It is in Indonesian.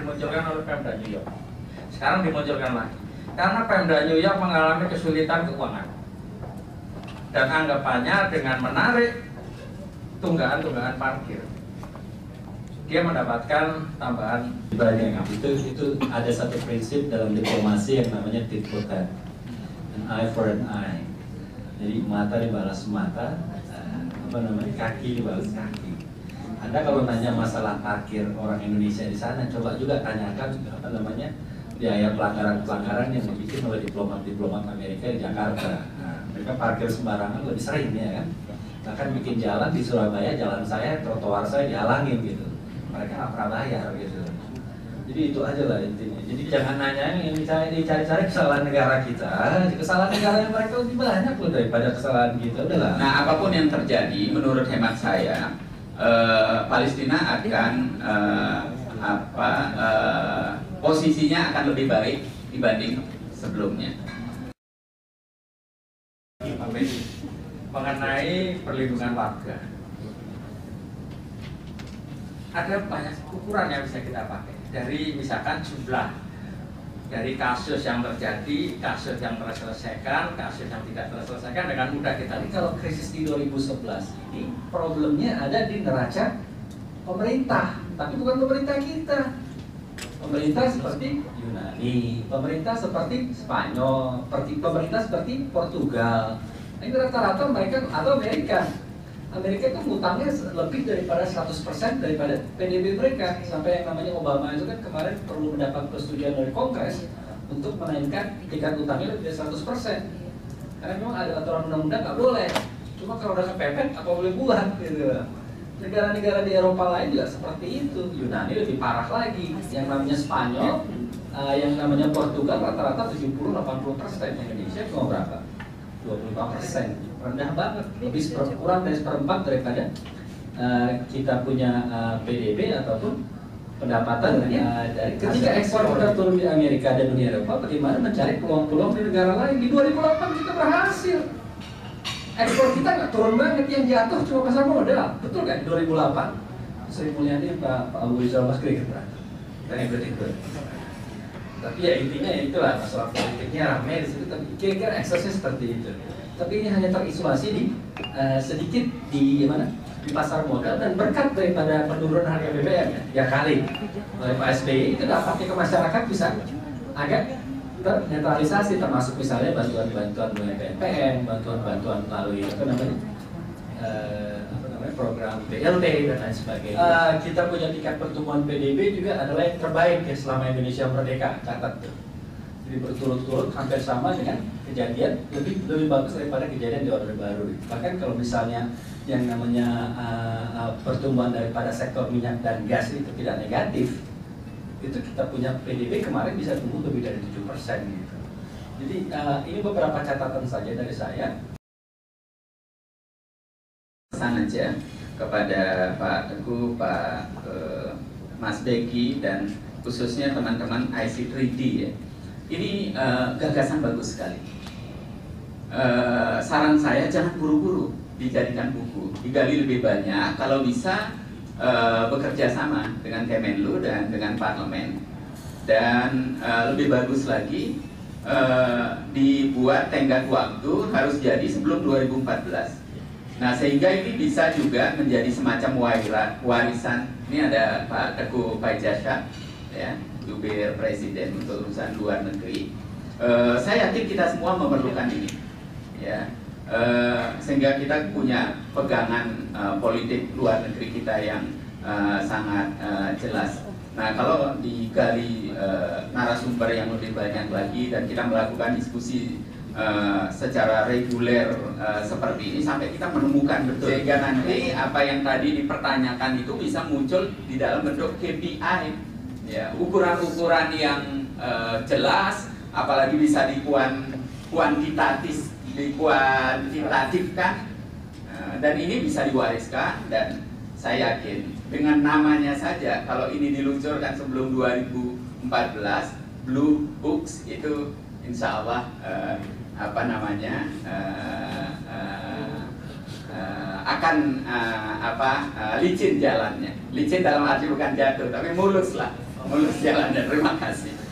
dimunculkan oleh Pemda New York. Sekarang dimunculkan lagi karena Pemda New York mengalami kesulitan keuangan dan anggapannya dengan menarik tunggakan parkir dia mendapatkan tambahan banyak. Itu ada satu prinsip dalam diplomasi yang namanya tit for tat, an eye for an eye. Jadi mata dibalas mata, kaki dibalas kaki. Anda kalau nanya masalah parkir orang Indonesia di sana, coba juga tanyakan biaya pelanggaran yang dibikin oleh diplomat Amerika di Jakarta. Nah, mereka parkir sembarangan lebih sering ya kan. Bahkan bikin jalan di Surabaya, jalan saya, trotoar saya dihalangin gitu. Mereka nggak pernah bayar gitu. Jadi itu aja lah intinya. Jadi jangan nanya yang dicari-cari kesalahan negara kita. Kesalahan negara yang mereka lebih banyak loh daripada kesalahan kita. Udahlah. Nah, apapun yang terjadi, menurut hemat saya, Palestina akan posisinya akan lebih baik dibanding sebelumnya. Mengenai perlindungan warga, ada banyak ukuran yang bisa kita pakai. Dari misalkan jumlah dari kasus yang terjadi, kasus yang terselesaikan, kasus yang tidak terselesaikan dengan mudah kita lihat. Kalau krisis di 2011 ini problemnya ada di neraca pemerintah, tapi bukan pemerintah kita. Pemerintah seperti Yunani, pemerintah seperti Spanyol, pemerintah seperti Portugal. Ini rata-rata mereka atau Amerika itu ngutangnya lebih daripada 100% daripada PDB mereka. Sampai yang namanya Obama itu kan kemarin perlu mendapat persetujuan dari Kongres untuk menaikkan tingkat utangnya lebih dari 100%. Karena memang ada aturan undang-undang nggak boleh. Cuma kalau udah kepepet apa boleh buat gitu. Negara-negara di Eropa lain juga seperti itu. Yunani lebih parah lagi. Yang namanya Spanyol, yang namanya Portugal rata-rata 70-80%. Indonesia cuma berapa? 25%, rendah banget, lebih kurang dari seperempat daripada kita punya PDB ataupun pendapatan dari ketika ekspor kita turun di Amerika dan dunia Eropa, bagaimana mencari peluang-peluang di negara lain. Di 2008 kita berhasil, ekspor kita nggak turun banget, yang jatuh cuma pasar modal, betul kan? 2008 Sri Mulyani Pak Abu Rizal Bakri kita ikut. Tapi ya intinya ya itulah, masalah politiknya ramai di situ, tapi kira-kira eksesnya seperti itu. Tapi ini hanya terisolasi di sedikit di mana di pasar modal, dan berkat daripada penurunan harga BBM ya kali oleh Pak SBY itu dampaknya ke masyarakat bisa agak ternetralisasi, termasuk misalnya bantuan-bantuan melalui PNPM, bantuan-bantuan melalui program BLT dan lain sebagainya. Kita punya tingkat pertumbuhan PDB juga adalah yang terbaik ya selama Indonesia merdeka, catat tuh. Jadi berturut-turut hampir sama dengan kejadian, lebih bagus daripada kejadian di Orde Baru. Bahkan kalau misalnya yang namanya pertumbuhan daripada sektor minyak dan gas itu tidak negatif, itu kita punya PDB kemarin bisa tumbuh lebih dari 7% gitu. Jadi ini beberapa catatan saja dari saya. Pesan aja kepada Pak Teguh, Pak Mas Beki, dan khususnya teman-teman IC3D ya. Ini gagasan bagus sekali. Saran saya jangan buru-buru dijadikan buku, digali lebih banyak. Kalau bisa bekerja sama dengan Kemenlu dan dengan Parlemen, dan lebih bagus lagi dibuat tenggat waktu harus jadi sebelum 2014. Nah, sehingga ini bisa juga menjadi semacam warisan. Ini ada Pak Teguh Faizasyah, ya, Jubir Presiden untuk urusan luar negeri. Saya yakin kita semua memerlukan ini, ya, sehingga kita punya pegangan politik luar negeri kita yang sangat jelas. Nah, kalau digali narasumber yang lebih banyak lagi dan kita melakukan diskusi secara reguler seperti ini sampai kita menemukan betul, sehingga nanti apa yang tadi dipertanyakan itu bisa muncul di dalam bentuk KPI, ya, ukuran-ukuran yang jelas, apalagi bisa dikuantitatifkan, dan ini bisa diwariskan. Dan saya yakin dengan namanya saja, kalau ini diluncurkan sebelum 2014, Blue Books itu insya Allah akan licin jalannya, licin dalam arti bukan jatuh tapi mulus lah. mulus jalannya. Terima kasih.